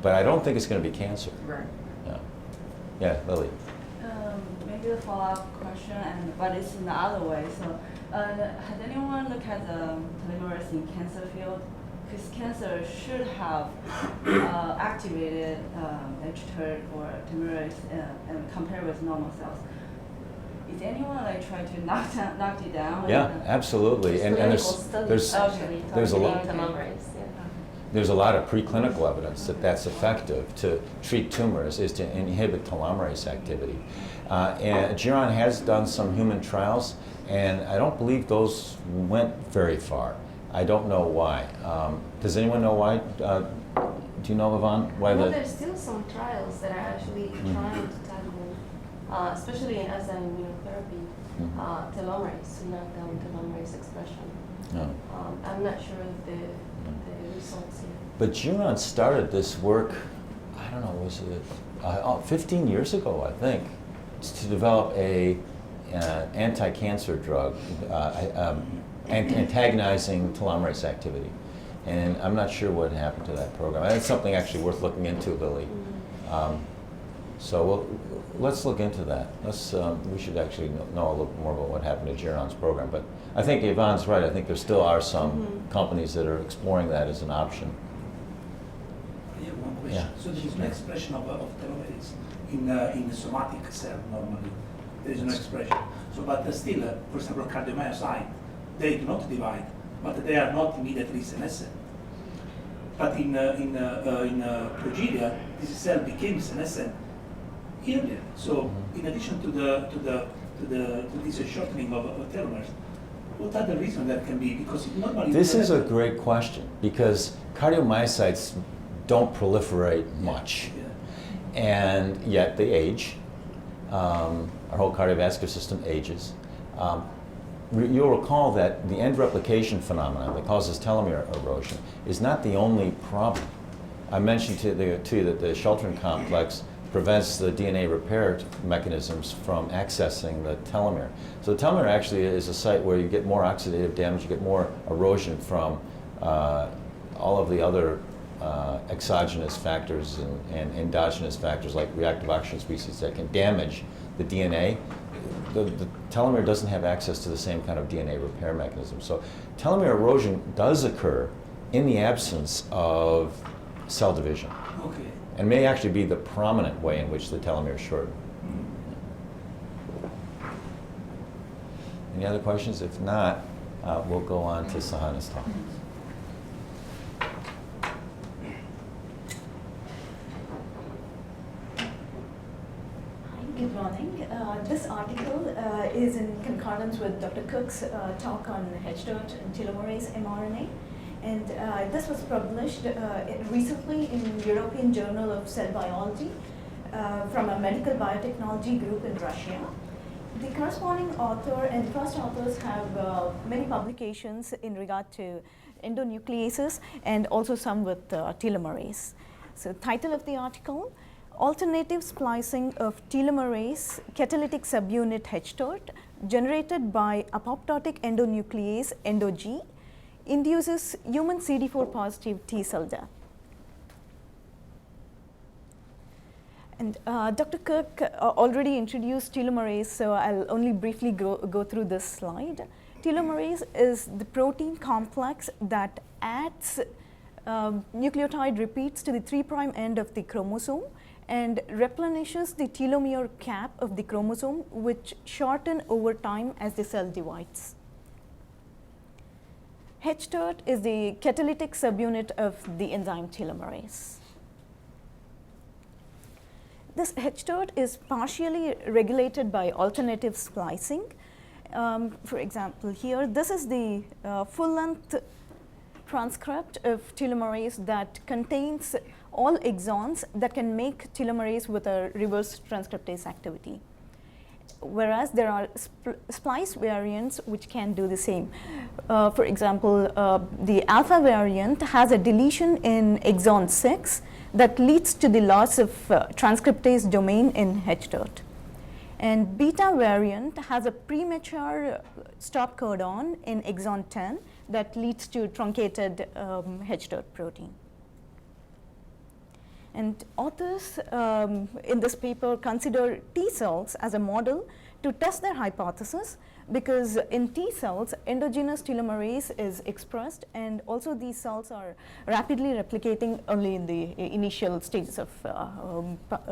But I don't think it's going to be cancer. Right. Yeah, Lily. Maybe a follow-up question, but it's in the other way. So, has anyone looked at the telomerase in cancer field? Because cancer should have activated hTERT or telomerase and compared with normal cells. Is anyone trying to knock it down? Yeah, absolutely. And there's a lot. There's a lot of preclinical evidence that that's effective to treat tumors, is to inhibit telomerase activity. And Geron has done some human trials, and I don't believe those went very far. I don't know why. Does anyone know why? Do you know, Yvonne, why Well, there's still some trials that are actually trying to tackle, especially as an immunotherapy, telomerase, to knock down telomerase expression. No. I'm not sure of the results here. But Geron started this work, I don't know, was it 15 years ago, I think, to develop a anti-cancer drug antagonizing telomerase activity. And I'm not sure what happened to that program. That's something actually worth looking into, Lily. So let's look into that. We should actually know a little more about what happened to Geron's program. But I think Yvonne's right. I think there still are some companies that are exploring that as an option. I have one question. Yeah. So there is no expression of telomerase in the somatic cell normally. There is no expression. So, but still, for example, cardiomyocyte, they do not divide, but they are not immediately senescent. But in Progeria, this cell became senescent earlier. So, in addition to this shortening of telomeres, what other reason that can be? Because it normally This is a great question, because cardiomyocytes don't proliferate much, and yet they age. Our whole cardiovascular system ages. You'll recall that the end replication phenomenon that causes telomere erosion is not the only problem. I mentioned to you that the Sheltern complex prevents the DNA repair mechanisms from accessing the telomere. So the telomere actually is a site where you get more oxidative damage, you get more erosion from all of the other exogenous factors and endogenous factors like reactive oxygen species that can damage the DNA. The telomere doesn't have access to the same kind of DNA repair mechanism. So telomere erosion does occur in the absence of cell division, Okay. and may actually be the prominent way in which the telomeres shorten. Any other questions? If not, we'll go on to Sahana's talk. Good morning. This article is in concordance with Dr. Cooke's talk on hTERT and telomerase mRNA. And this was published recently in European Journal of Cell Biology from a medical biotechnology group in Russia. The corresponding author and the first authors have many publications in regard to endonucleases and also some with telomerase. So title of the article, Alternative Splicing of Telomerase Catalytic Subunit hTERT generated by apoptotic endonuclease EndoG induces human CD4 positive T cell death. And Dr. Cooke already introduced telomerase, so I'll only briefly go through this slide. Telomerase is the protein complex that adds nucleotide repeats to the 3' end of the chromosome and replenishes the telomere cap of the chromosome, which shorten over time as the cell divides. hTERT is the catalytic subunit of the enzyme telomerase. This hTERT is partially regulated by alternative splicing. For example, here, this is the full-length transcript of telomerase that contains all exons that can make telomerase with a reverse transcriptase activity. Whereas there are splice variants which can do the same. For example, the alpha variant has a deletion in exon 6 that leads to the loss of transcriptase domain in hTERT. And beta variant has a premature stop codon in exon 10 that leads to truncated hTERT protein. And authors in this paper consider T cells as a model to test their hypothesis, because in T cells, endogenous telomerase is expressed, and also these cells are rapidly replicating only in the initial stages of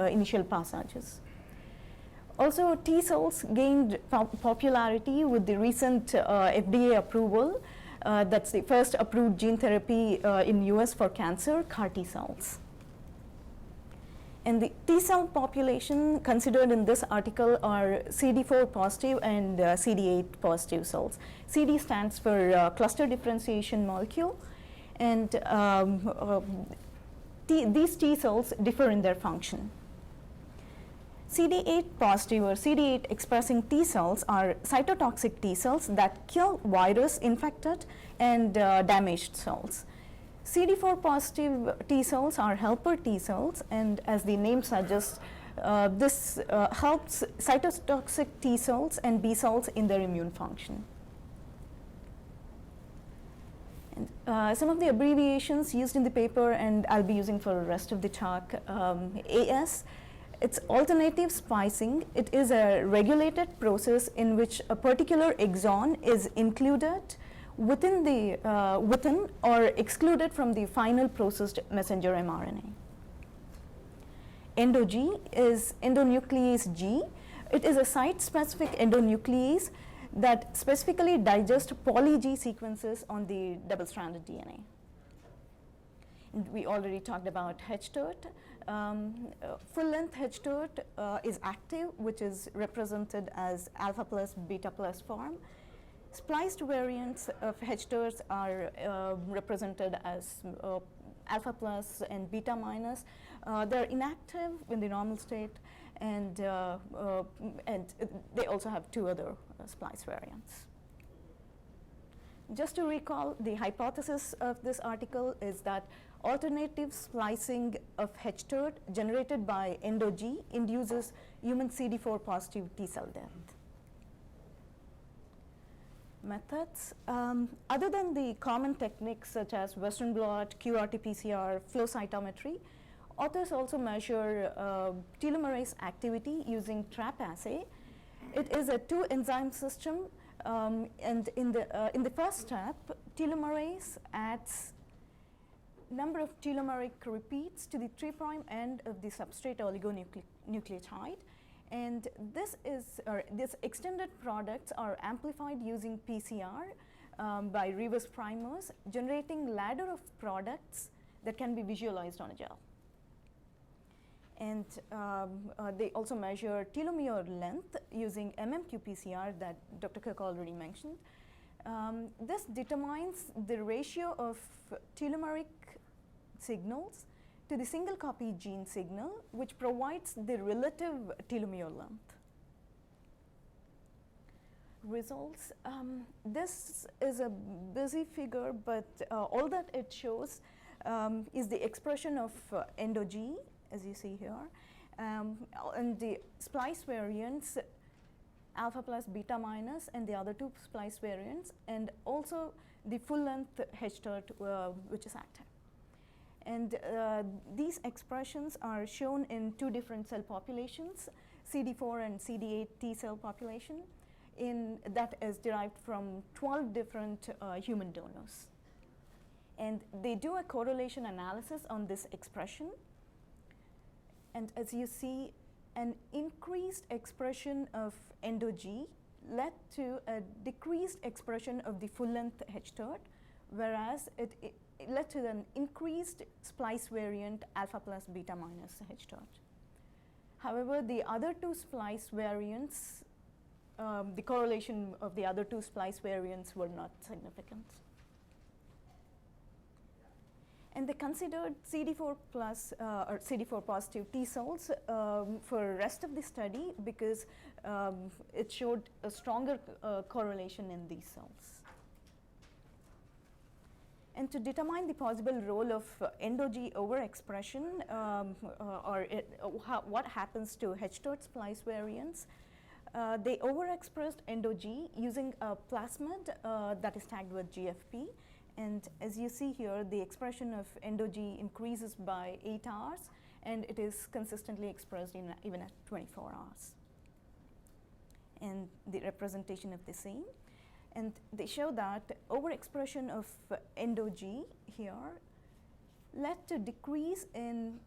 initial passages. Also, T cells gained popularity with the recent FDA approval. That's the first approved gene therapy in US for cancer, CAR T cells. And the T cell population considered in this article are CD4 positive and CD8 positive cells. CD stands for cluster differentiation molecule, and these T cells differ in their function. CD8 positive or CD8 expressing T cells are cytotoxic T cells that kill virus infected and damaged cells. CD4 positive T cells are helper T cells, and as the name suggests, this helps cytotoxic T cells and B cells in their immune function. And, some of the abbreviations used in the paper, and I'll be using for the rest of the talk, AS, it's alternative splicing. It is a regulated process in which a particular exon is included within the within or excluded from the final processed messenger mRNA. EndoG is endonuclease G. It is a site-specific endonuclease that specifically digests poly-G sequences on the double-stranded DNA. And we already talked about hTERT. Full-length hTERT is active, which is represented as alpha plus, beta plus form. Spliced variants of hTERTs are represented as alpha plus and beta minus. They're inactive in the normal state, and they also have two other splice variants. Just to recall, the hypothesis of this article is that alternative splicing of hTERT generated by EndoG induces human CD4 positive T cell death. Methods. Other than the common techniques such as Western blot, qRT-PCR, flow cytometry, authors also measure telomerase activity using TRAP assay. It is a two-enzyme system, and in the first step, telomerase adds number of telomeric repeats to the 3' end of the substrate oligonucleotide. And this extended products are amplified using PCR by reverse primers, generating ladder of products that can be visualized on a gel. And they also measure telomere length using MMQ-PCR that Dr. Cooke already mentioned. This determines the ratio of telomeric signals to the single copy gene signal, which provides the relative telomere length. Results. This is a busy figure, but all that it shows is the expression of EndoG, as you see here, and the splice variants, alpha plus, beta minus, and the other two splice variants, and also the full length hTERT, which is active. And these expressions are shown in two different cell populations, CD4 and CD8 T cell population, that is derived from 12 different human donors. And they do a correlation analysis on this expression. And as you see, an increased expression of EndoG led to a decreased expression of the full-length hTERT, whereas it led to an increased splice variant alpha plus beta minus hTERT. However, the other two splice variants, the correlation of the other two splice variants were not significant. And they considered CD4 plus or CD4 positive T cells for rest of the study because it showed a stronger correlation in these cells. And to determine the possible role of EndoG overexpression what happens to hTERT splice variants, they overexpressed EndoG using a plasmid that is tagged with GFP. And as you see here, the expression of EndoG increases by 8 hours, and it is consistently expressed even at 24 hours. And the representation of the same. And they show that overexpression of EndoG here led to decrease in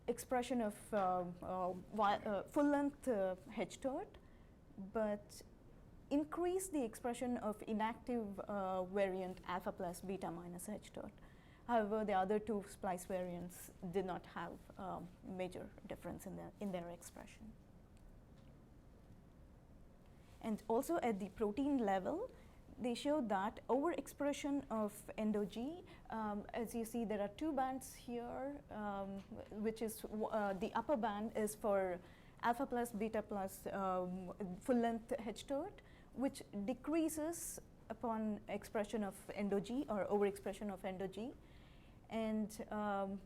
expression of full-length hTERT, but increase the expression of inactive variant alpha plus beta minus hTERT. However, the other two splice variants did not have major difference in their expression. And also at the protein level, they showed that overexpression of EndoG, as you see, there are two bands here, which is the upper band is for alpha plus beta plus full-length hTERT, which decreases upon expression of EndoG or overexpression of EndoG. And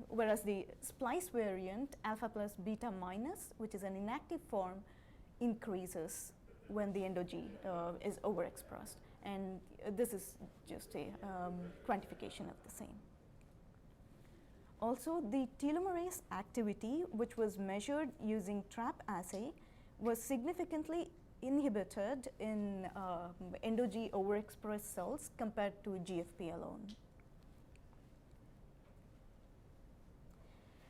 whereas the splice variant, alpha plus beta minus, which is an inactive form, increases when the EndoG is overexpressed. And this is just a quantification of the same. Also, the telomerase activity, which was measured using TRAP assay, was significantly inhibited in EndoG overexpressed cells compared to GFP alone.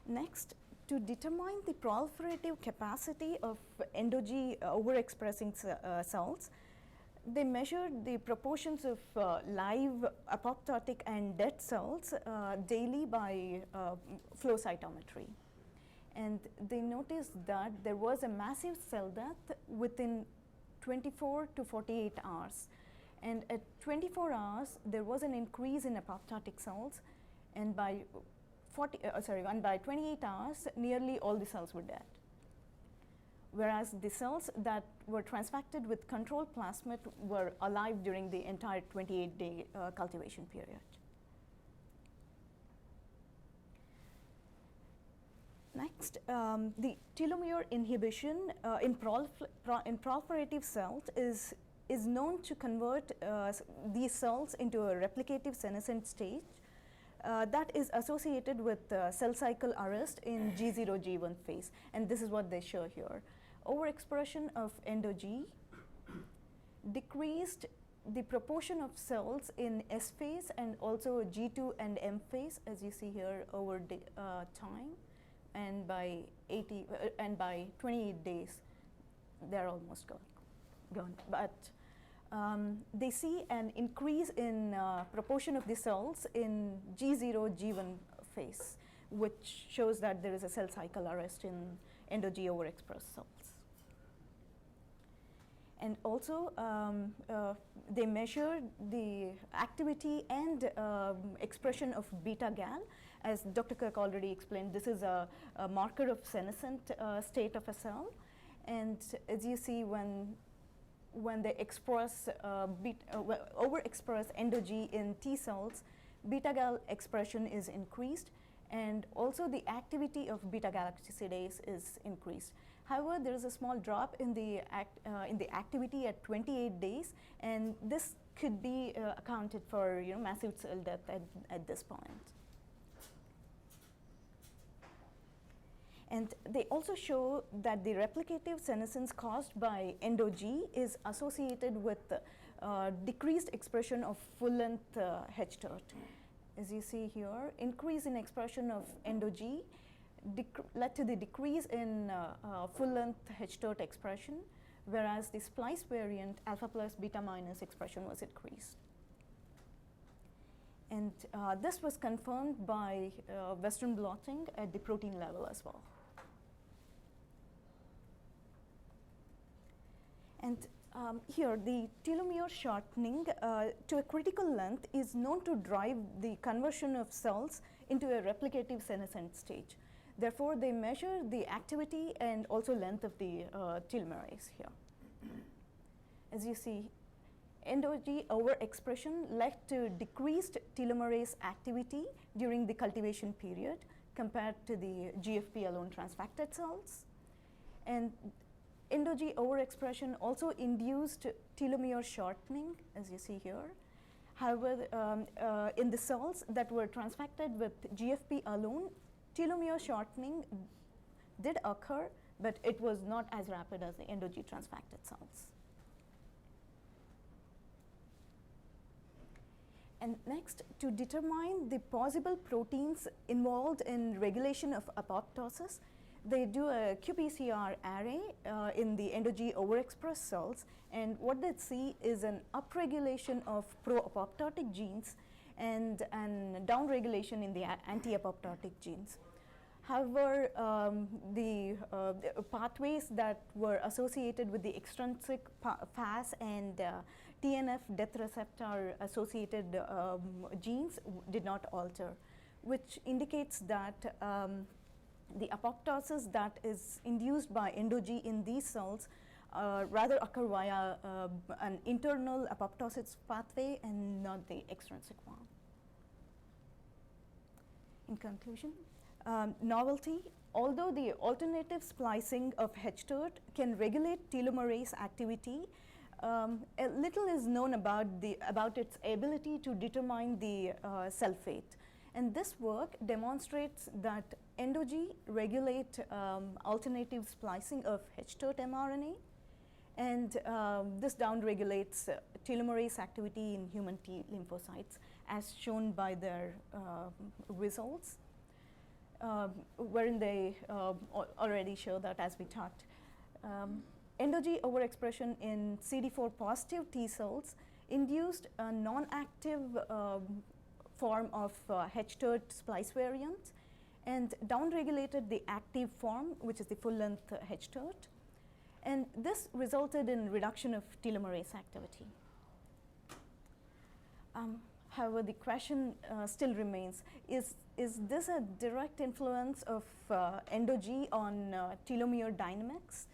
Next, to determine the proliferative capacity of EndoG overexpressing cells, they measured the proportions of live, apoptotic, and dead cells daily by flow cytometry. And they noticed that there was a massive cell death within 24 to 48 hours. And at 24 hours, there was an increase in apoptotic cells, and by 28 hours, nearly all the cells were dead. Whereas the cells that were transfected with control plasmid were alive during the entire 28-day cultivation period. Next, the telomere inhibition in proliferative cells is known to convert these cells into a replicative senescent stage that is associated with cell cycle arrest in G0, G1 phase. And this is what they show here. Overexpression of EndoG decreased the proportion of cells in S phase and also G2 and M phase, as you see here, over time, and by 28 days, they're almost gone. But they see an increase in proportion of the cells in G0, G1 phase, which shows that there is a cell cycle arrest in EndoG overexpressed cells. And also, they measure the activity and expression of beta-gal. As Dr. Cooke already explained, this is a marker of senescent state of a cell. And as you see, when they express overexpress EndoG in T cells, beta-gal expression is increased, and also the activity of beta-galactosidase is increased. However, there is a small drop in the activity at 28 days, and this could be accounted for, massive cell death at this point. And they also show that the replicative senescence caused by EndoG is associated with decreased expression of full-length hTERT. As you see here, increase in expression of EndoG led to the decrease in full-length hTERT expression, whereas the splice variant alpha plus beta minus expression was increased. And this was confirmed by Western blotting at the protein level as well. And here, the telomere shortening to a critical length is known to drive the conversion of cells into a replicative senescent stage. Therefore, they measure the activity and also length of the telomerase here. As you see, EndoG overexpression led to decreased telomerase activity during the cultivation period compared to the GFP alone transfected cells. And EndoG overexpression also induced telomere shortening, as you see here. However, in the cells that were transfected with GFP alone, telomere shortening did occur, but it was not as rapid as the EndoG transfected cells. And next, to determine the possible proteins involved in regulation of apoptosis, they do a qPCR array in the EndoG overexpressed cells, and what they see is an upregulation of pro-apoptotic genes and downregulation in the anti-apoptotic genes. However, the pathways that were associated with the extrinsic FAS and TNF death receptor associated genes did not alter, which indicates that the apoptosis that is induced by EndoG in these cells rather occur via an internal apoptosis pathway and not the extrinsic one. In conclusion, novelty, although the alternative splicing of hTERT can regulate telomerase activity, a little is known about its ability to determine the cell fate. And this work demonstrates that EndoG regulate alternative splicing of hTERT mRNA, and this downregulates telomerase activity in human T lymphocytes, as shown by their results, wherein they already show that, as we talked. EndoG overexpression in CD4 positive T cells induced a non-active form of hTERT splice variant and downregulated the active form, which is the full-length hTERT. And this resulted in reduction of telomerase activity. However, the question still remains, is this a direct influence of EndoG on telomere dynamics?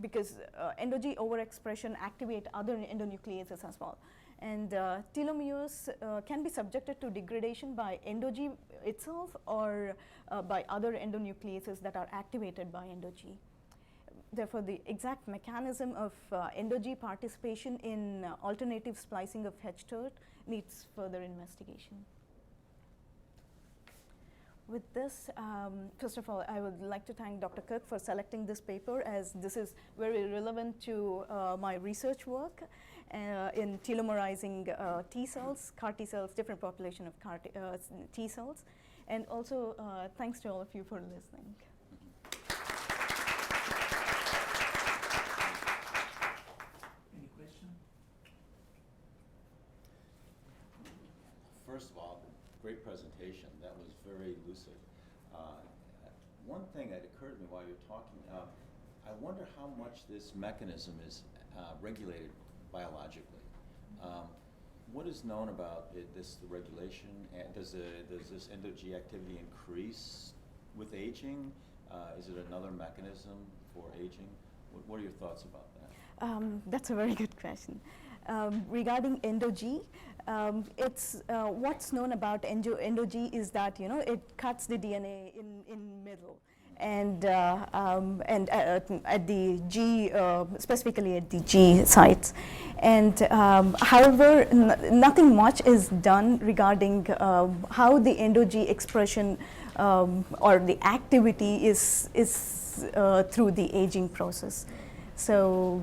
Because EndoG overexpression activate other endonucleases as well. And telomeres can be subjected to degradation by EndoG itself or by other endonucleases that are activated by EndoG. Therefore, the exact mechanism of EndoG participation in alternative splicing of hTERT needs further investigation. With this, first of all, I would like to thank Dr. Cooke for selecting this paper, as this is very relevant to my research work. in telomerizing T cells, CAR T cells, different population of T cells. And also, thanks to all of you for listening. Any question? First of all, great presentation. That was very lucid. One thing that occurred to me while you were talking, I wonder how much this mechanism is regulated biologically. What is known about the regulation? And does this EndoG activity increase with aging? Is it another mechanism for aging? What are your thoughts about that? That's a very good question. Regarding EndoG, it's what's known about EndoG is that it cuts the DNA in middle, and at the G, specifically at the G sites. And however, nothing much is done regarding how the EndoG expression or the activity is through the aging process. So,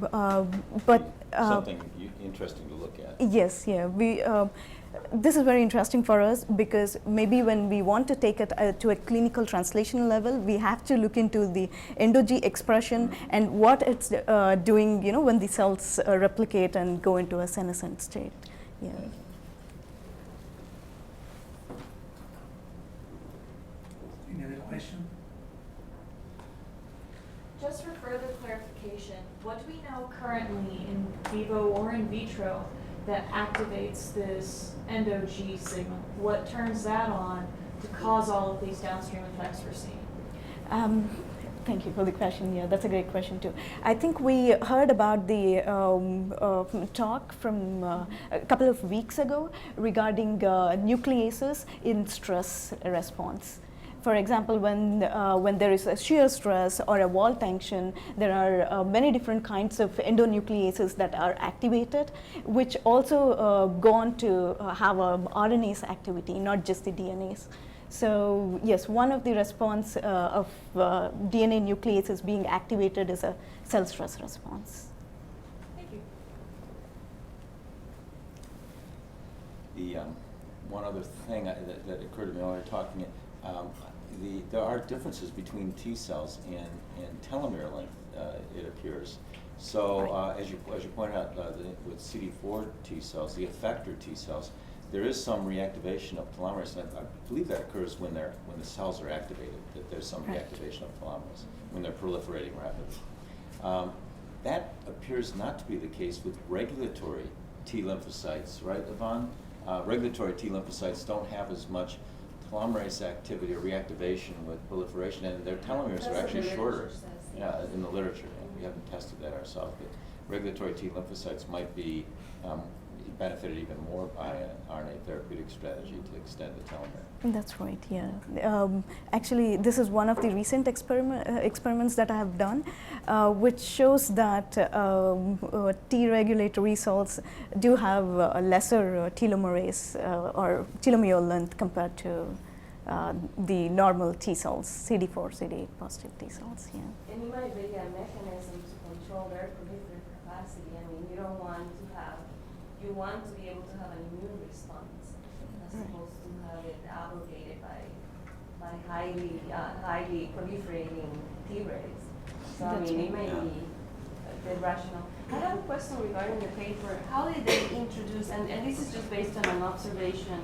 but something interesting to look at. Yes, yeah. This is very interesting for us because maybe when we want to take it to a clinical translation level, we have to look into the EndoG expression and what it's doing, when the cells replicate and go into a senescent state. Yeah. Any other question? Just for further clarification, what do we know currently in vivo or in vitro that activates this EndoG signal? What turns that on to cause all of these downstream effects we're seeing? Thank you for the question. Yeah, that's a great question too. I think we heard about the talk from a couple of weeks ago regarding nucleases in stress response. For example, when there is a shear stress or a wall tension, there are many different kinds of endonucleases that are activated, which also go on to have a RNase activity, not just the DNase. So yes, one of the response of DNA nucleases being activated is a cell stress response. Thank you. The one other thing that occurred to me while we were talking, there are differences between T cells and telomere length, it appears. So as you pointed out with CD4 T cells, the effector T cells, there is some reactivation of telomerase, and I believe that occurs when the cells are activated, that there's some reactivation of telomerase when they're proliferating rapidly. That appears not to be the case with regulatory T lymphocytes, right, Yvonne? Regulatory T lymphocytes don't have as much telomerase activity or reactivation with proliferation, and their telomeres are actually shorter. Yeah, in the literature. We haven't tested that ourselves, but regulatory T lymphocytes might be benefited even more by an RNA therapeutic strategy to extend the telomere. That's right, yeah. Actually, this is one of the recent experiments that I have done, which shows that T regulatory cells do have a lesser telomerase or telomere length compared to the normal T cells, CD4, CD8 positive T cells. Yeah. And it might be a mechanism to control their proliferative capacity. I mean, you want to be able to have an immune response as opposed to have it abrogated by highly proliferating T-rays. So I mean, it may be the rationale. I have a question regarding the paper. How did they introduce, and this is just based on an observation,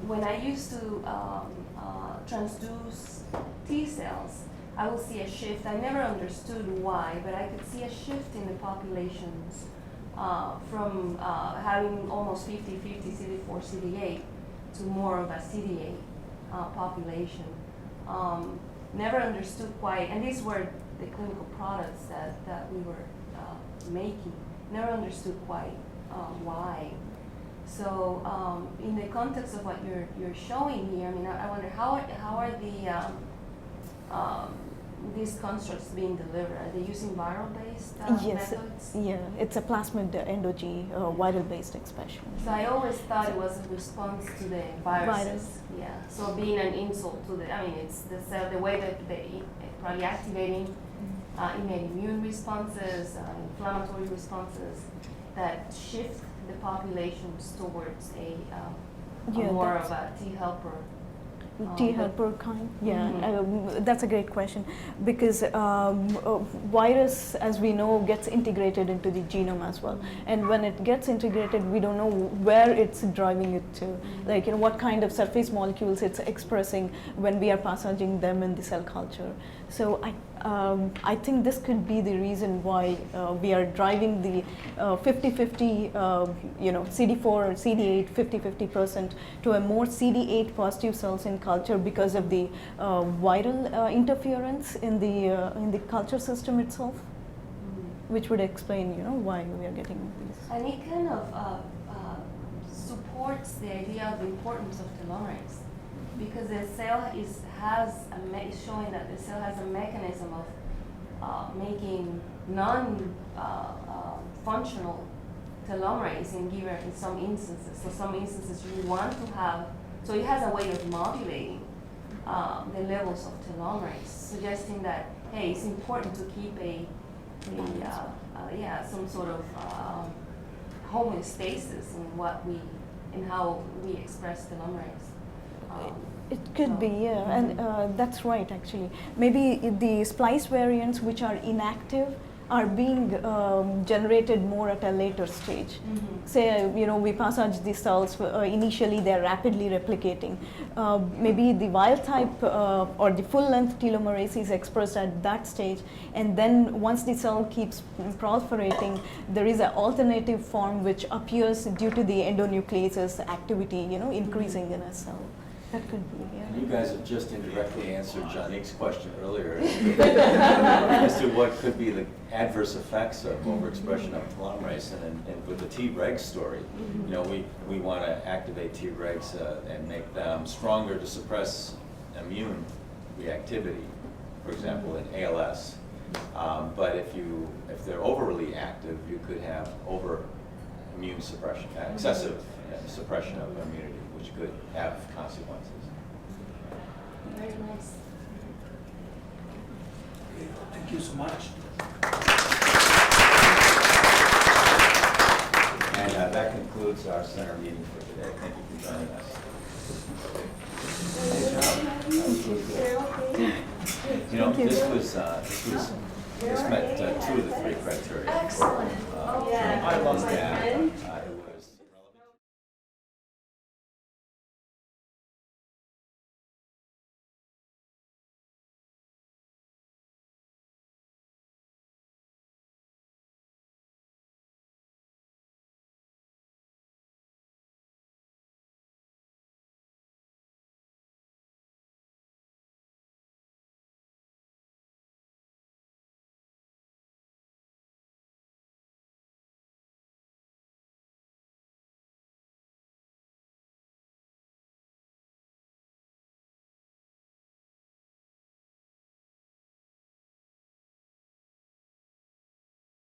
when I used to transduce T cells, I will see a shift. I never understood why, but I could see a shift in the populations from having almost 50-50 CD4, CD8 to more of a CD8 population. Never understood quite, and these were the clinical products that we were making. Never understood quite why. So in the context of what you're showing here, I mean, I wonder how are the these constructs being delivered? Are they using viral-based Yes, methods? yeah, it's a plasmid EndoG viral-based expression. So I always thought it was a response to the viruses. Virus. Yeah. So being an insult to the, I mean, it's the cell, the way that they probably activating innate immune responses, inflammatory responses that shift the populations towards a Yeah, more that's- of a T helper. T helper kind, yeah, Mhm. that's a great question because virus, as we know, gets integrated into the genome as well. And when it gets integrated, we don't know where it's driving it to, like what kind of surface molecules it's expressing when we are passaging them in the cell culture. So I think this could be the reason why we are driving the 50-50, CD4 or CD8, 50-50% to a more CD8 positive cells in culture because of the viral interference in the culture system itself, which would explain, why we are getting these. And it kind of supports the idea of the importance of telomerase, because the cell is showing that the cell has a mechanism of making non-functional telomerase in some instances. So some instances you want to have, so it has a way of modulating the levels of telomerase, suggesting that, hey, it's important to keep some sort of homeostasis in how we express telomerase. It could be, yeah, and that's right actually. Maybe the splice variants which are inactive are being generated more at a later stage. Say, we passage the cells, initially they're rapidly replicating. Maybe the wild type or the full length telomerase is expressed at that stage, and then once the cell keeps proliferating, there is an alternative form which appears due to the endonucleases activity, increasing in a cell. That could be, yeah. You guys have just indirectly answered Janique's question earlier as to what could be the adverse effects of overexpression of telomerase. And with the Treg story, we want to activate Tregs and make them stronger to suppress immune reactivity, for example, in ALS. But if they're overly active, you could have immune suppression, excessive suppression of immunity, which could have consequences. Very nice. Okay, thank you so much. And that concludes our center meeting for today. Thank you for joining us. This met 2 of the 3 criteria. Excellent. I love that.